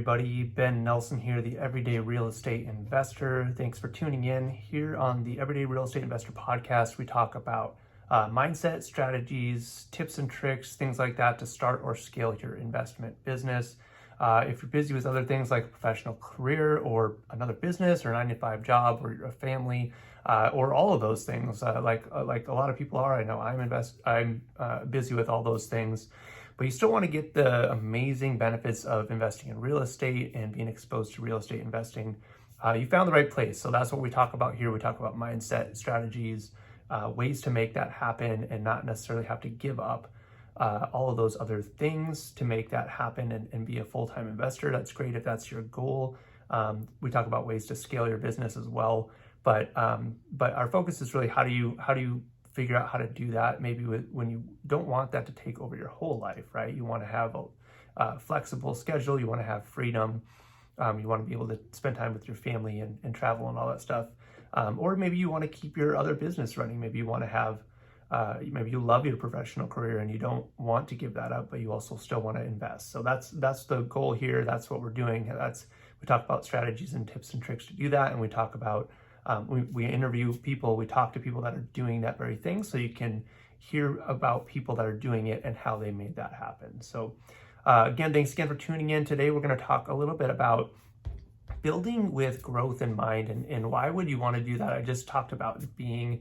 everybody. Ben Nelson here, the Everyday Real Estate Investor. Thanks for tuning in. Here on the Everyday Real Estate Investor podcast, we talk about mindset, strategies, tips and tricks, things like that to start or scale your investment business. If you're busy with other things like a professional career or another business or a 9-to-5 job or a family, or all of those things, like a lot of people are, I know I'm busy with all those things. But you still want to get the amazing benefits of investing in real estate and being exposed to real estate investing. You found the right place. So that's what we talk about here. We talk about mindset, strategies, ways to make that happen and not necessarily have to give up all of those other things to make that happen and be a full-time investor. That's great if that's your goal. We talk about ways to scale your business as well. But our focus is really how do you figure out how to do that maybe when you don't want that to take over your whole life, right? You want to have a flexible schedule, you want to have freedom, you want to be able to spend time with your family and travel and all that stuff. Or maybe you want to keep your other business running. Maybe you want to have, maybe you love your professional career and you don't want to give that up, but you also still want to invest. So that's the goal here. That's what we're doing. We talk about strategies and tips and tricks to do that. And we talk about we interview people, we talk to people that are doing that very thing so you can hear about people that are doing it and how they made that happen. So again, thanks again for tuning in. Today we're going to talk a little bit about building with growth in mind and why would you want to do that. I just talked about being,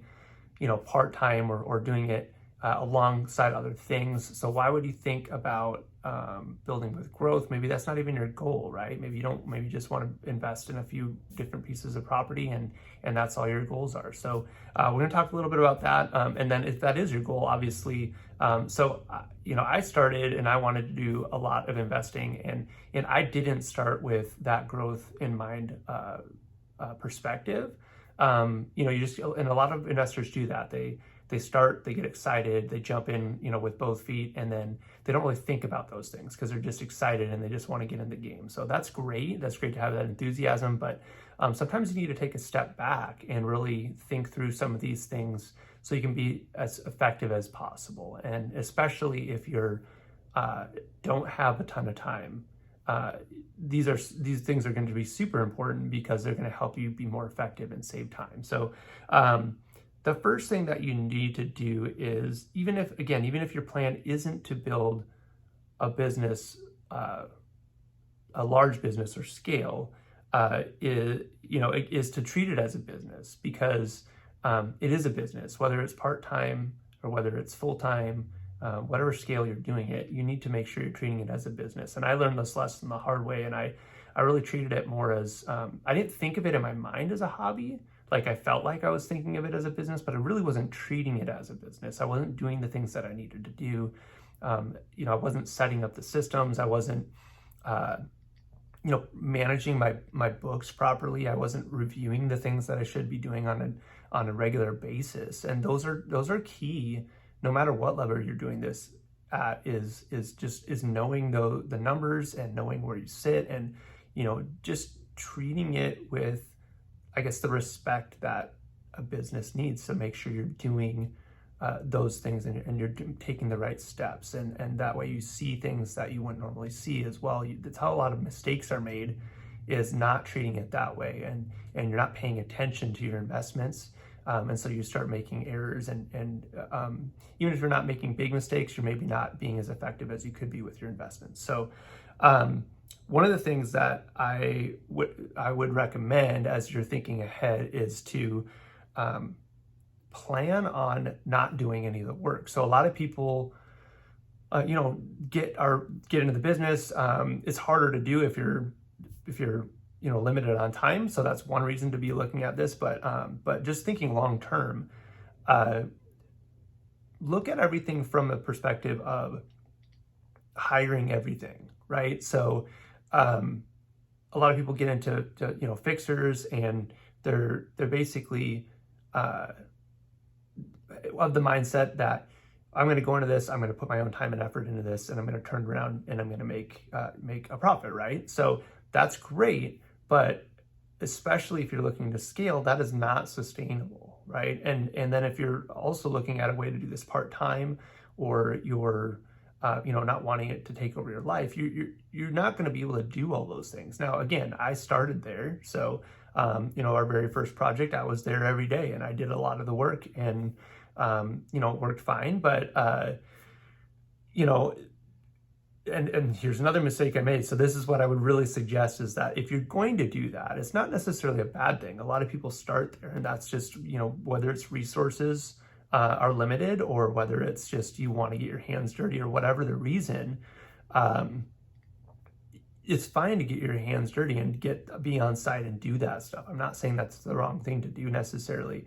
part-time or doing it alongside other things. So why would you think about building with growth? Maybe that's not even your goal, right? Maybe you just want to invest in a few different pieces of property and that's all your goals are. So we're going to talk a little bit about that. And then if that is your goal, obviously, I started and I wanted to do a lot of investing and I didn't start with that growth in mind perspective. And a lot of investors do that. They start, they get excited, they jump in, with both feet, and then they don't really think about those things because they're just excited and they just want to get in the game. So that's great. That's great to have that enthusiasm, but sometimes you need to take a step back and really think through some of these things so you can be as effective as possible. And especially if you're don't have a ton of time, these things are going to be super important because they're going to help you be more effective and save time. So the first thing that you need to do is, even if your plan isn't to build a business, a large business or scale, is to treat it as a business because it is a business, whether it's part-time or whether it's full-time, whatever scale you're doing it, you need to make sure you're treating it as a business. And I learned this lesson the hard way, and I really treated it more as, I didn't think of it in my mind as a hobby. Like I felt like I was thinking of it as a business, but I really wasn't treating it as a business. I wasn't doing the things that I needed to do. I wasn't setting up the systems. I wasn't, managing my books properly. I wasn't reviewing the things that I should be doing on a regular basis. And those are key, no matter what level you're doing this at, is knowing the numbers and knowing where you sit and, just treating it with, I guess, the respect that a business needs to make sure you're doing those things and you're taking the right steps. And that way you see things that you wouldn't normally see as well. That's how a lot of mistakes are made, is not treating it that way. And you're not paying attention to your investments. And so you start making errors and even if you're not making big mistakes, you're maybe not being as effective as you could be with your investments. So one of the things that I would recommend as you're thinking ahead is to plan on not doing any of the work. So a lot of people, get into the business. It's harder to do if you're limited on time. So that's one reason to be looking at this. But just thinking long term, look at everything from the perspective of hiring everything, right? So a lot of people get into fixers, and they're basically of the mindset that I'm going to go into this, I'm going to put my own time and effort into this, and I'm going to turn around and I'm going to make a profit, right? So that's great, but especially if you're looking to scale, that is not sustainable, right? And then if you're also looking at a way to do this part-time, or you're not wanting it to take over your life, you're not going to be able to do all those things. Now, again, I started there. So, our very first project, I was there every day and I did a lot of the work and, it worked fine. But, and here's another mistake I made. So this is what I would really suggest is that if you're going to do that, it's not necessarily a bad thing. A lot of people start there and that's just, whether it's resources are limited or whether it's just you want to get your hands dirty or whatever the reason, it's fine to get your hands dirty and be on site and do that stuff. I'm not saying that's the wrong thing to do necessarily.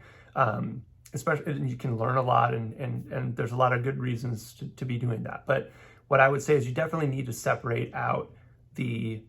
Especially, and you can learn a lot and there's a lot of good reasons to be doing that. But what I would say is you definitely need to separate out the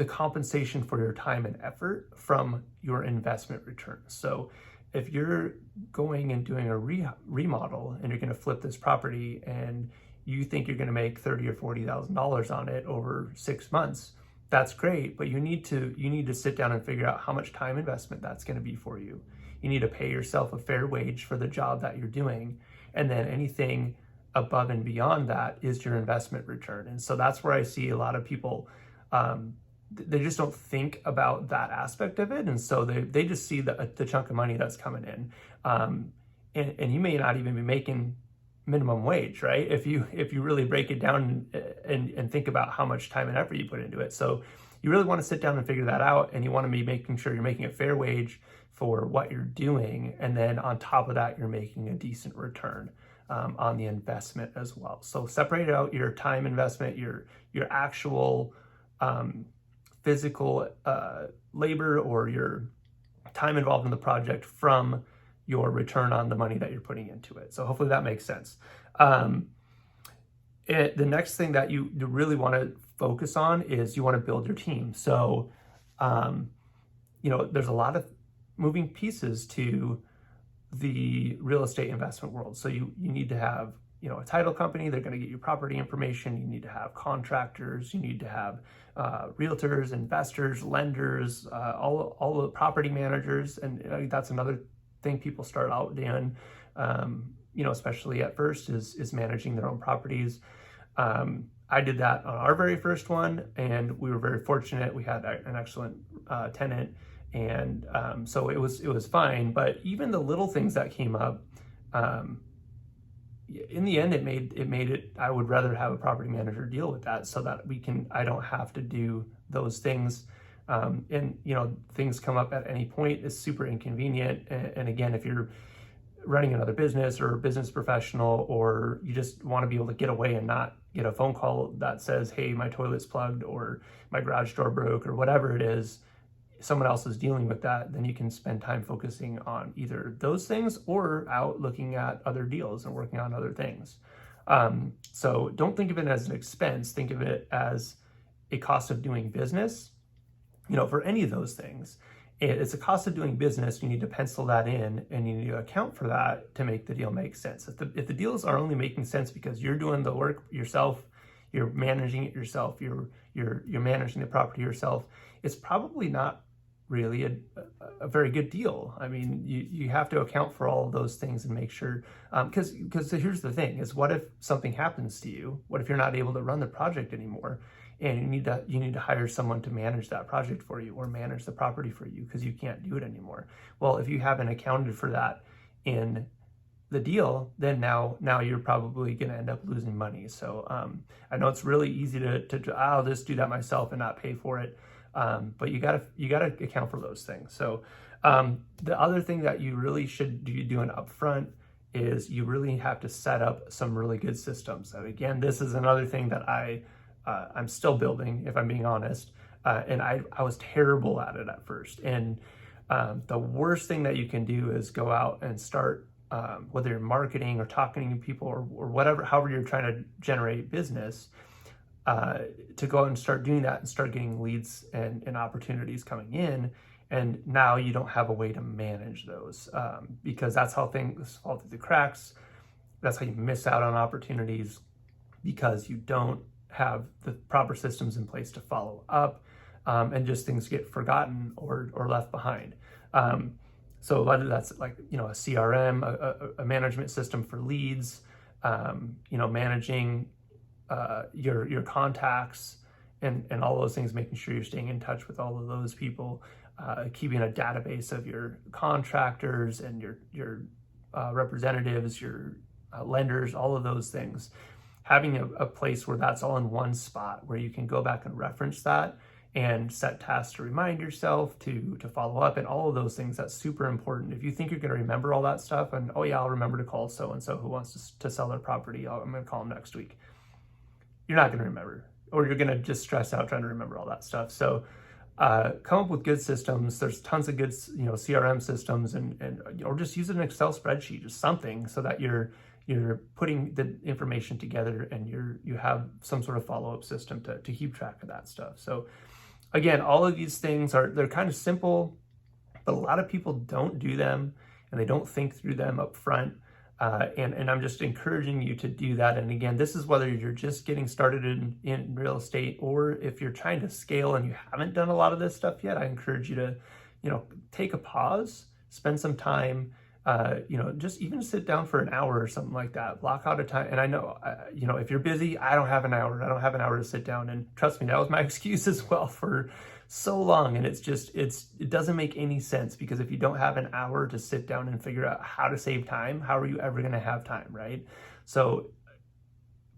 compensation for your time and effort from your investment returns. So if you're going and doing a remodel and you're going to flip this property and you think you're going to make $30,000 or $40,000 on it over 6 months, that's great. But you need to sit down and figure out how much time investment that's going to be for you. You need to pay yourself a fair wage for the job that you're doing, and then anything above and beyond that is your investment return. And so that's where I see a lot of people, they just don't think about that aspect of it. And so they just see the chunk of money that's coming in. And you may not even be making minimum wage, right? If you really break it down and think about how much time and effort you put into it. So you really want to sit down and figure that out. And you want to be making sure you're making a fair wage for what you're doing. And then on top of that, you're making a decent return on the investment as well. So separate out your time investment, your actual physical labor or your time involved in the project from your return on the money that you're putting into it. So hopefully that makes sense. The next thing that you really want to focus on is you want to build your team. So, there's a lot of moving pieces to the real estate investment world. So you need to have, a title company. They're going to get you property information. You need to have contractors. You need to have realtors, investors, lenders, all the property managers. And that's another thing people start out doing, especially at first is managing their own properties. I did that on our very first one, and we were very fortunate. We had an excellent tenant. And so it was fine, but even the little things that came up, in the end, it made it. I would rather have a property manager deal with that so that I don't have to do those things. And things come up at any point. It's super inconvenient. And again, if you're running another business or a business professional, or you just want to be able to get away and not get a phone call that says, "Hey, my toilet's plugged," or "My garage door broke," or whatever it is, someone else is dealing with that, then you can spend time focusing on either those things or out looking at other deals and working on other things. So don't think of it as an expense. Think of it as a cost of doing business. For any of those things, it's a cost of doing business. You need to pencil that in and you need to account for that to make the deal make sense. If the deals are only making sense because you're doing the work yourself, you're managing it yourself, you're managing the property yourself, it's probably not really a very good deal. I mean, you have to account for all of those things and make sure, because here's the thing is, what if something happens to you? What if you're not able to run the project anymore and you need to hire someone to manage that project for you or manage the property for you because you can't do it anymore? Well, if you haven't accounted for that in the deal, then now you're probably going to end up losing money. So I know it's really easy to I'll just do that myself and not pay for it. But you gotta account for those things. So the other thing that you really should be doing upfront is you really have to set up some really good systems. And again, this is another thing that I'm still building, if I'm being honest. And I was terrible at it at first. And the worst thing that you can do is go out and start, whether you're marketing or talking to people or whatever, however you're trying to generate business, to go out and start doing that and start getting leads and opportunities coming in. And now you don't have a way to manage those, because that's how things fall through the cracks. That's how you miss out on opportunities, because you don't have the proper systems in place to follow up, and just things get forgotten or left behind. So whether that's like, a CRM, a management system for leads, managing your contacts and all those things, making sure you're staying in touch with all of those people, keeping a database of your contractors and your representatives, your lenders, all of those things. Having a place where that's all in one spot where you can go back and reference that and set tasks to remind yourself to follow up and all of those things. That's super important. If you think you're going to remember all that stuff and, oh yeah, I'll remember to call so-and-so who wants to sell their property, I'm going to call them next week. You're not going to remember, or you're going to just stress out trying to remember all that stuff. So come up with good systems. There's tons of good, CRM systems or just use an Excel spreadsheet, just something so that you're putting the information together and you have some sort of follow-up system to keep track of that stuff. So again, all of these things they're kind of simple, but a lot of people don't do them and they don't think through them up front. And I'm just encouraging you to do that. And again, this is whether you're just getting started in real estate or if you're trying to scale and you haven't done a lot of this stuff yet. I encourage you to, take a pause, spend some time, just even sit down for an hour or something like that. Block out a time. And I know, if you're busy, I don't have an hour. I don't have an hour to sit down. And trust me, that was my excuse as well for so long. And it doesn't make any sense, because if you don't have an hour to sit down and figure out how to save time, how are you ever going to have time, right? So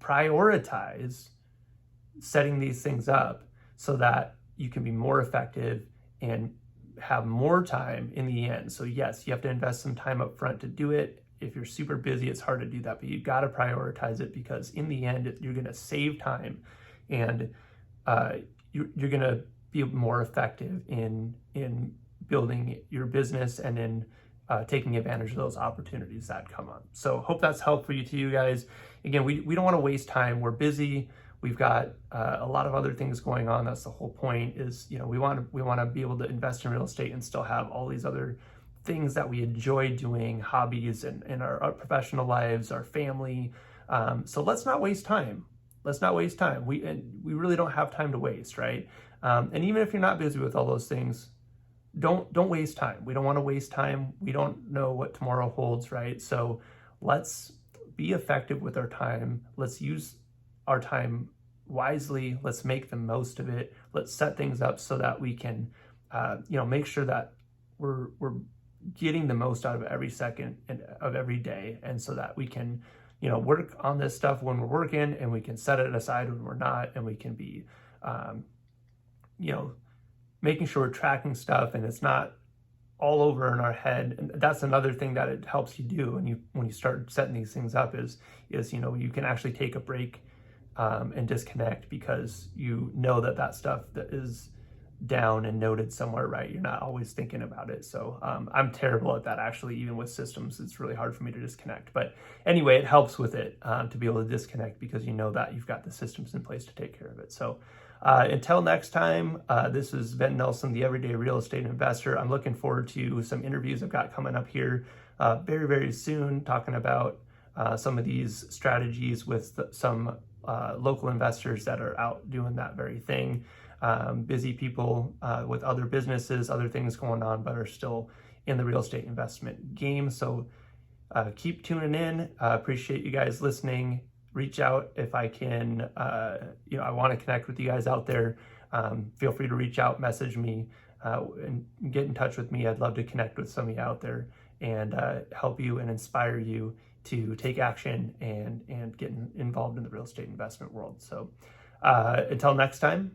prioritize setting these things up so that you can be more effective and have more time in the end. So yes, you have to invest some time up front to do it. If you're super busy, it's hard to do that, but you got to prioritize it, because in the end, you're going to save time and you're going to be more effective in building your business and in taking advantage of those opportunities that come up. So hope that's helpful to you guys. Again, we don't want to waste time. We're busy. We've got a lot of other things going on. That's the whole point is, we want to be able to invest in real estate and still have all these other things that we enjoy doing, hobbies and our professional lives, our family. So let's not waste time. Let's not waste time. We really don't have time to waste, right? And even if you're not busy with all those things, don't waste time. We don't want to waste time. We don't know what tomorrow holds, right? So let's be effective with our time. Let's use our time wisely. Let's make the most of it. Let's set things up so that we can, make sure that we're getting the most out of every second of every day, and so that we can, work on this stuff when we're working, and we can set it aside when we're not, and we can be, making sure we're tracking stuff and it's not all over in our head. And that's another thing that it helps you do when you start setting these things up is you can actually take a break and disconnect, because you know that stuff that is down and noted somewhere, right? You're not always thinking about it. So I'm terrible at that, actually. Even with systems, it's really hard for me to disconnect. But anyway, it helps with it to be able to disconnect, because you know that you've got the systems in place to take care of it. So until next time, this is Ben Nelson, the Everyday Real Estate Investor. I'm looking forward to some interviews I've got coming up here very, very soon, talking about some of these strategies with some local investors that are out doing that very thing. Busy people with other businesses, other things going on, but are still in the real estate investment game. So keep tuning in. Appreciate you guys listening. Reach out if I can. I want to connect with you guys out there. Feel free to reach out, message me, and get in touch with me. I'd love to connect with some of you out there and help you and inspire you to take action and get involved in the real estate investment world. So until next time,